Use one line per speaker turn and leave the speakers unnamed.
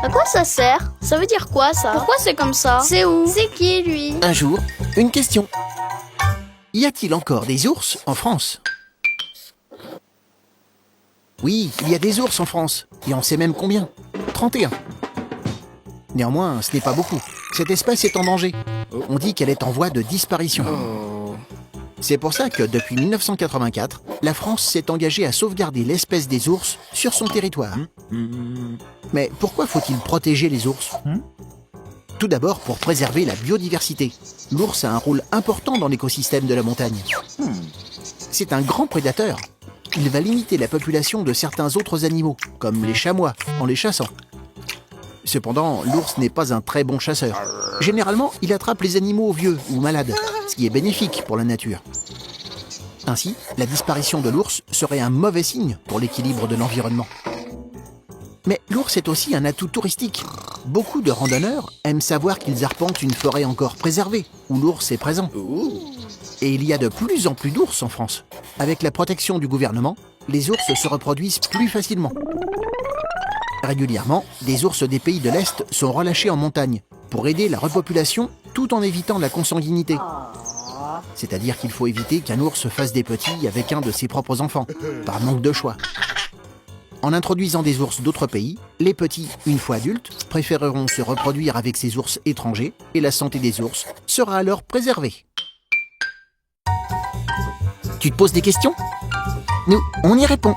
À quoi ça sert? Ça veut dire quoi, ça? Pourquoi c'est comme ça? C'est où? C'est qui, lui?
Un jour, une question. Y a-t-il encore des ours en France? Oui, il y a des ours en France, et on sait même combien. 31. Néanmoins, ce n'est pas beaucoup. Cette espèce est en danger. On dit qu'elle est en voie de disparition. C'est pour ça que, depuis 1984, la France s'est engagée à sauvegarder l'espèce des ours sur son territoire. Mais pourquoi faut-il protéger les ours? Tout d'abord pour préserver la biodiversité. L'ours a un rôle important dans l'écosystème de la montagne. C'est un grand prédateur. Il va limiter la population de certains autres animaux, comme les chamois, en les chassant. Cependant, l'ours n'est pas un très bon chasseur. Généralement, il attrape les animaux vieux ou malades, ce qui est bénéfique pour la nature. Ainsi, la disparition de l'ours serait un mauvais signe pour l'équilibre de l'environnement. Mais l'ours est aussi un atout touristique. Beaucoup de randonneurs aiment savoir qu'ils arpentent une forêt encore préservée, où l'ours est présent. Et il y a de plus en plus d'ours en France. Avec la protection du gouvernement, les ours se reproduisent plus facilement. Régulièrement, des ours des pays de l'Est sont relâchés en montagne pour aider la repopulation tout en évitant la consanguinité. C'est-à-dire qu'il faut éviter qu'un ours fasse des petits avec un de ses propres enfants, par manque de choix. En introduisant des ours d'autres pays, les petits, une fois adultes, préféreront se reproduire avec ces ours étrangers et la santé des ours sera alors préservée. Tu te poses des questions? Nous, on y répond.